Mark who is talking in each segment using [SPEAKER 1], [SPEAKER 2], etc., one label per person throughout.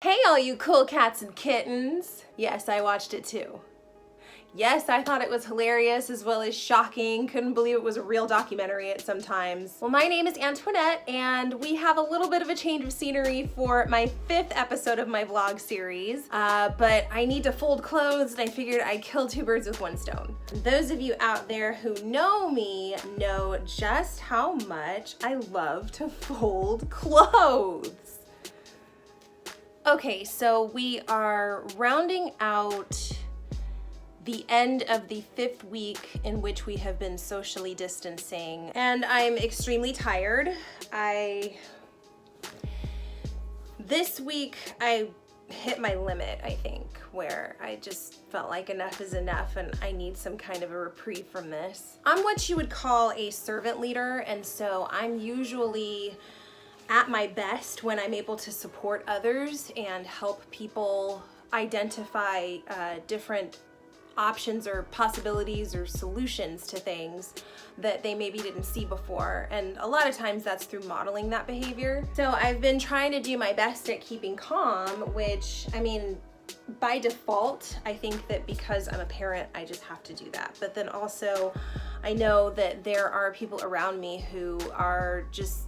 [SPEAKER 1] Hey all you cool cats and kittens! Yes, I watched it too. Yes, I thought it was hilarious as well as shocking. Couldn't believe it was a real documentary at some times. Well, my name is Antoinette and we have a little bit of a change of scenery for my 5th episode of my vlog series. But I need to fold clothes and I figured I'd kill 2 birds with 1 stone. Those of you out there who know me know just how much I love to fold clothes. Okay, so we are rounding out the end of the 5th week in which we have been socially distancing, and I'm extremely tired. This week I hit my limit, I think, where I just felt like enough is enough and I need some kind of a reprieve from this. I'm what you would call a servant leader, and so I'm usually at my best when I'm able to support others and help people identify different options or possibilities or solutions to things that they maybe didn't see before. And a lot of times that's through modeling that behavior. So I've been trying to do my best at keeping calm, which, I mean, by default, I think that because I'm a parent, I just have to do that. But then also, I know that there are people around me who are just,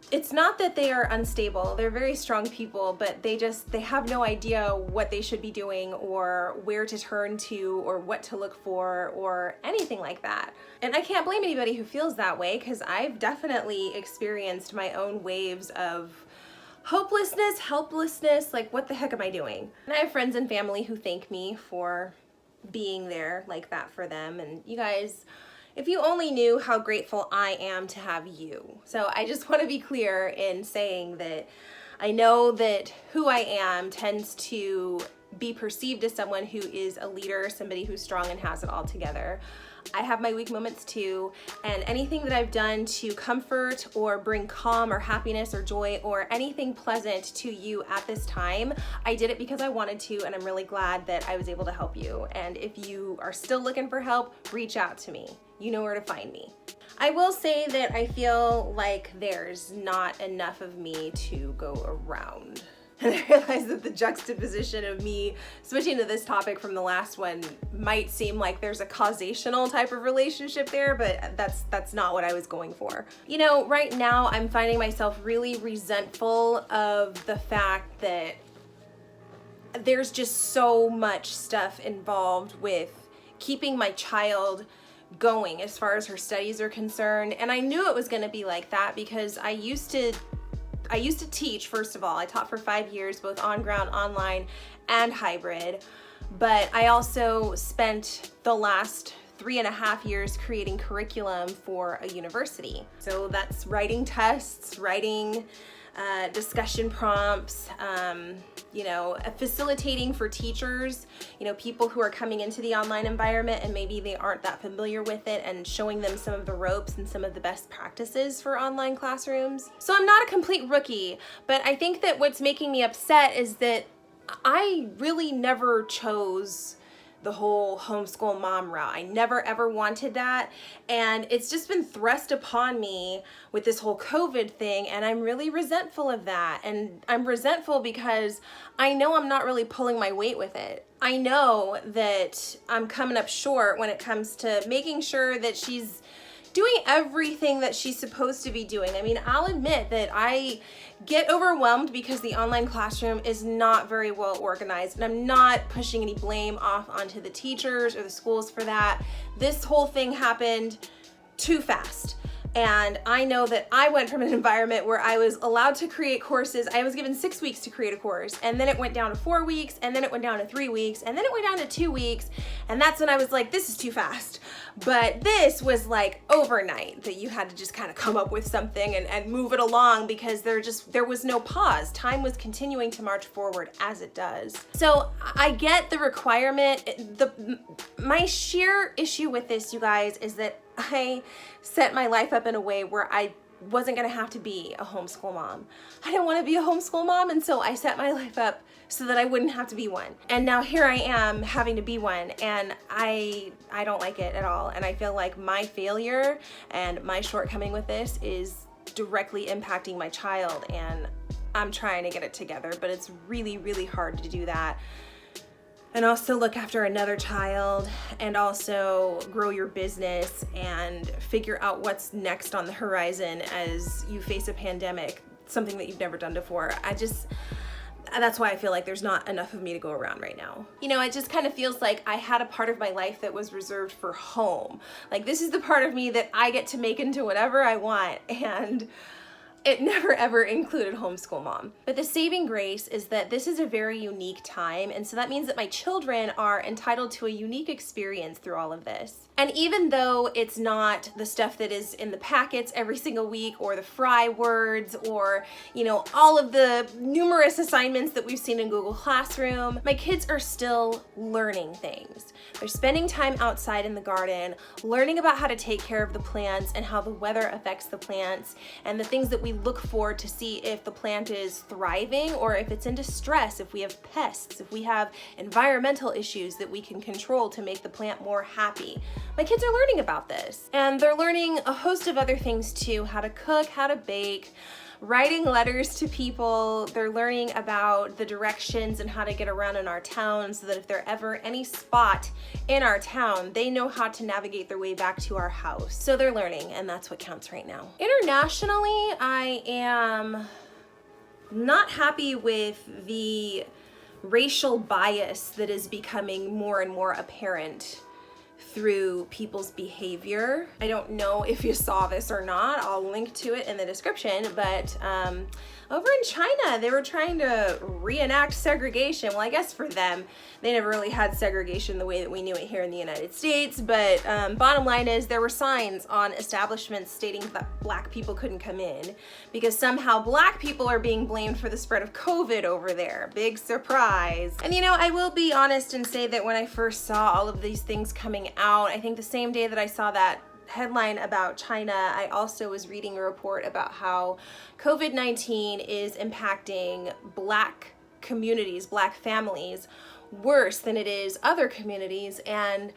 [SPEAKER 1] it's not that they are unstable, they're very strong people, but they have no idea what they should be doing or where to turn to or what to look for or anything like that. And I can't blame anybody who feels that way, because I've definitely experienced my own waves of hopelessness, helplessness, like what the heck am I doing? And I have friends and family who thank me for being there like that for them, and you guys, if you only knew how grateful I am to have you. So I just want to be clear in saying that I know that who I am tends to be perceived as someone who is a leader, somebody who's strong and has it all together. I have my weak moments too, and anything that I've done to comfort or bring calm or happiness or joy or anything pleasant to you at this time, I did it because I wanted to, and I'm really glad that I was able to help you. And if you are still looking for help, reach out to me. You know where to find me. I will say that I feel like there's not enough of me to go around. And I realize that the juxtaposition of me switching to this topic from the last one might seem like there's a causational type of relationship there, but that's not what I was going for. You know, right now I'm finding myself really resentful of the fact that there's just so much stuff involved with keeping my child going as far as her studies are concerned. And I knew it was going to be like that because I used to teach. First of all, I taught for 5 years, both on ground, online, and hybrid. But I also spent the last 3.5 years creating curriculum for a university. So that's writing tests, writing discussion prompts, you know, facilitating for teachers, you know, people who are coming into the online environment and maybe they aren't that familiar with it, and showing them some of the ropes and some of the best practices for online classrooms. So I'm not a complete rookie, but I think that what's making me upset is that I really never chose the whole homeschool mom route. I never ever wanted that, and it's just been thrust upon me with this whole COVID thing, and I'm really resentful of that. And I'm resentful because I know I'm not really pulling my weight with it. I know that I'm coming up short when it comes to making sure that she's doing everything that she's supposed to be doing. I mean, I'll admit that I get overwhelmed because the online classroom is not very well organized, and I'm not pushing any blame off onto the teachers or the schools for that. This whole thing happened too fast. And I know that I went from an environment where I was allowed to create courses. I was given 6 weeks to create a course, and then it went down to 4 weeks, and then it went down to 3 weeks, and then it went down to 2 weeks. And that's when I was like, this is too fast. But this was like overnight, that you had to just kind of come up with something and move it along, because there was no pause. Time was continuing to march forward as it does. So I get the requirement. My sheer issue with this, you guys, is that I set my life up in a way where I wasn't gonna have to be a homeschool mom. I didn't want to be a homeschool mom, and so I set my life up so that I wouldn't have to be one. And now here I am having to be one, and I don't like it at all. And I feel like my failure and my shortcoming with this is directly impacting my child, and I'm trying to get it together, but it's really, really hard to do that. And also look after another child, and also grow your business and figure out what's next on the horizon as you face a pandemic, something that you've never done before. That's why I feel like there's not enough of me to go around right now. You know, it just kind of feels like I had a part of my life that was reserved for home. Like, this is the part of me that I get to make into whatever I want, and it never ever included homeschool mom. But the saving grace is that this is a very unique time, and so that means that my children are entitled to a unique experience through all of this. And even though it's not the stuff that is in the packets every single week, or the fry words, or, you know, all of the numerous assignments that we've seen in Google Classroom, my kids are still learning things. They're spending time outside in the garden, learning about how to take care of the plants and how the weather affects the plants, and the things that we look for to see if the plant is thriving or if it's in distress, if we have pests, if we have environmental issues that we can control to make the plant more happy. My kids are learning about this, and they're learning a host of other things too: how to cook, how to bake, writing letters to people. They're learning about the directions and how to get around in our town, so that if there's ever any spot in our town, they know how to navigate their way back to our house. So they're learning, and that's what counts right now. Internationally, I am not happy with the racial bias that is becoming more and more apparent through people's behavior. I don't know if you saw this or not. I'll link to it in the description, but over in China, they were trying to reenact segregation. Well, I guess for them, they never really had segregation the way that we knew it here in the United States, but bottom line is there were signs on establishments stating that Black people couldn't come in because somehow Black people are being blamed for the spread of COVID over there. Big surprise. And you know, I will be honest and say that when I first saw all of these things coming out, I think the same day that I saw that headline about China, I also was reading a report about how COVID-19 is impacting Black communities, Black families, worse than it is other communities, and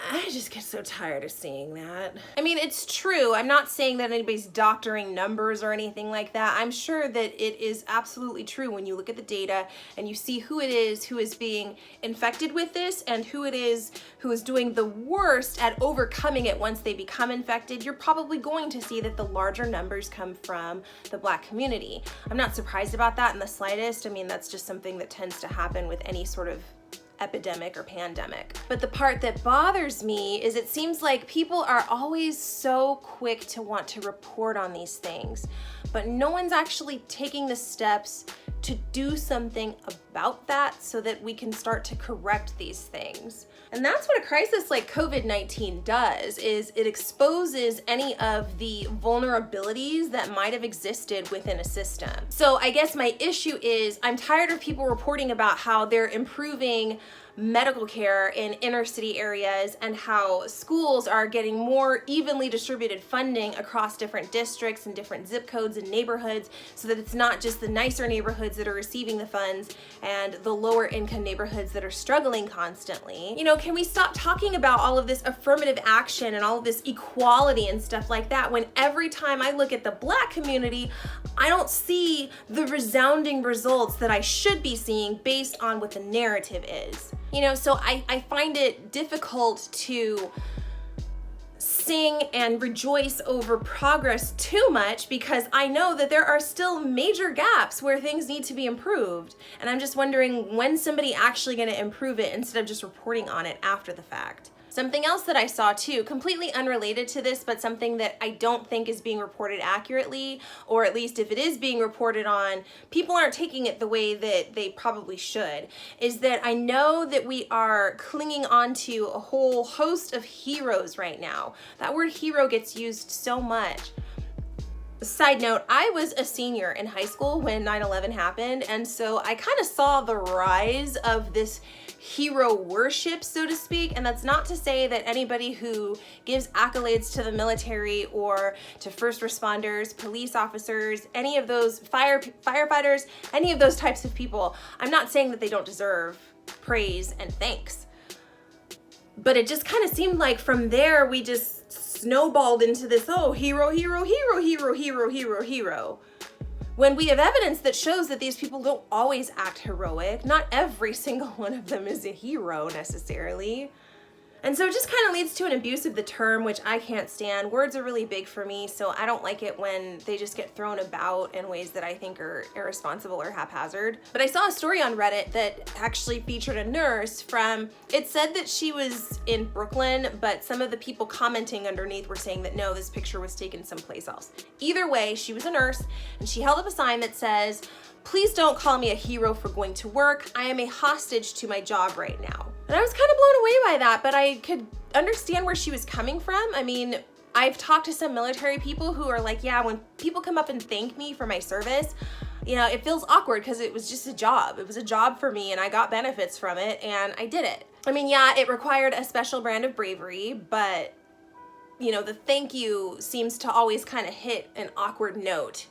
[SPEAKER 1] I just get so tired of seeing that. I mean, it's true. I'm not saying that anybody's doctoring numbers or anything like that. I'm sure that it is absolutely true when you look at the data and you see who it is who is being infected with this and who it is who is doing the worst at overcoming it once they become infected. You're probably going to see that the larger numbers come from the Black community. I'm not surprised about that in the slightest. I mean, that's just something that tends to happen with any sort of epidemic or pandemic. But the part that bothers me is it seems like people are always so quick to want to report on these things, but no one's actually taking the steps to do something about that so that we can start to correct these things. And that's what a crisis like COVID-19 does, is it exposes any of the vulnerabilities that might have existed within a system. So I guess my issue is I'm tired of people reporting about how they're improving medical care in inner city areas and how schools are getting more evenly distributed funding across different districts and different zip codes and neighborhoods, so that it's not just the nicer neighborhoods that are receiving the funds and the lower income neighborhoods that are struggling constantly. You know, can we stop talking about all of this affirmative action and all of this equality and stuff like that when every time I look at the Black community, I don't see the resounding results that I should be seeing based on what the narrative is. You know, so I find it difficult to sing and rejoice over progress too much because I know that there are still major gaps where things need to be improved. And I'm just wondering when's somebody actually going to improve it instead of just reporting on it after the fact. Something else that I saw too, completely unrelated to this, but something that I don't think is being reported accurately, or at least if it is being reported on, people aren't taking it the way that they probably should, is that I know that we are clinging onto a whole host of heroes right now. That word hero gets used so much. Side note, I was a senior in high school when 9/11 happened, and so I kind of saw the rise of this hero worship, so to speak. And that's not to say that anybody who gives accolades to the military or to first responders, police officers, any of those firefighters, any of those types of people, I'm not saying that they don't deserve praise and thanks. But it just kind of seemed like from there we just snowballed into this, oh, hero, hero, hero, hero, hero, hero, hero. when we have evidence that shows that these people don't always act heroic. Not every single one of them is a hero necessarily. And so it just kind of leads to an abuse of the term, which I can't stand. Words are really big for me, so I don't like it when they just get thrown about in ways that I think are irresponsible or haphazard. But I saw a story on Reddit that actually featured a nurse it said that she was in Brooklyn, but some of the people commenting underneath were saying that no, this picture was taken someplace else. Either way, she was a nurse, and she held up a sign that says, "Please don't call me a hero for going to work. I am a hostage to my job right now." And I was kind of blown away by that, but I could understand where she was coming from. I mean, I've talked to some military people who are like, yeah, when people come up and thank me for my service, you know, it feels awkward because it was just a job. It was a job for me and I got benefits from it and I did it. I mean, yeah, it required a special brand of bravery, but you know, the thank you seems to always kind of hit an awkward note.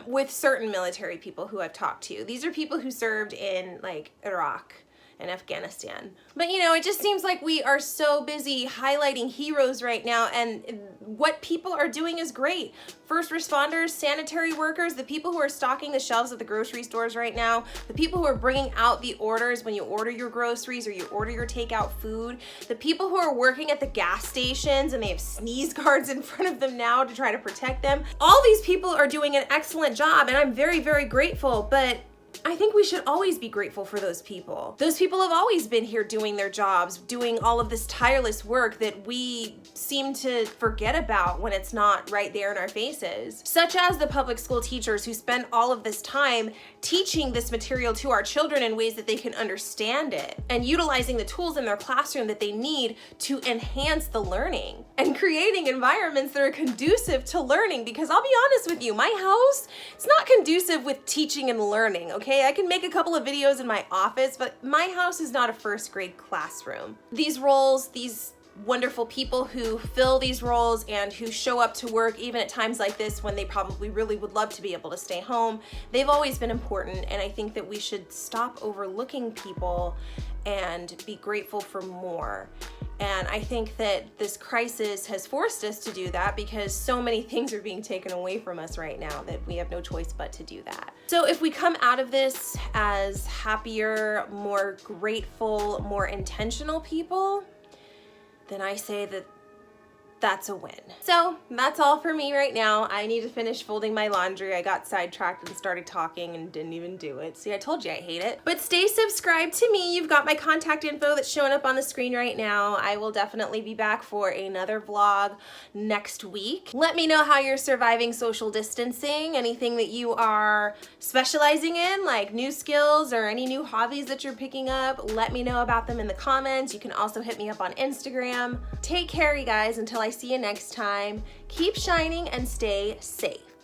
[SPEAKER 1] With certain military people who I've talked to. These are people who served in like Iraq and Afghanistan. But you know, it just seems like we are so busy highlighting heroes right now, and what people are doing is great. First responders, sanitary workers, the people who are stocking the shelves at the grocery stores right now, the people who are bringing out the orders when you order your groceries or you order your takeout food, the people who are working at the gas stations and they have sneeze guards in front of them now to try to protect them. All these people are doing an excellent job and I'm very, very grateful, but I think we should always be grateful for those people. Those people have always been here doing their jobs, doing all of this tireless work that we seem to forget about when it's not right there in our faces. Such as the public school teachers who spend all of this time teaching this material to our children in ways that they can understand it and utilizing the tools in their classroom that they need to enhance the learning and creating environments that are conducive to learning. Because I'll be honest with you, my house, it's not conducive with teaching and learning, okay? I can make a couple of videos in my office, but my house is not a first grade classroom. These roles, these wonderful people who fill these roles and who show up to work even at times like this when they probably really would love to be able to stay home, they've always been important, and I think that we should stop overlooking people and be grateful for more. And I think that this crisis has forced us to do that because so many things are being taken away from us right now that we have no choice but to do that. So if we come out of this as happier, more grateful, more intentional people, then I say that that's a win. So that's all for me right now. I need to finish folding my laundry. I got sidetracked and started talking and didn't even do it. See, I told you I hate it. But stay subscribed to me. You've got my contact info that's showing up on the screen right now. I will definitely be back for another vlog next week. Let me know how you're surviving social distancing, anything that you are specializing in, like new skills or any new hobbies that you're picking up. Let me know about them in the comments. You can also hit me up on Instagram. Take care, you guys, until I see you next time. Keep shining and stay safe.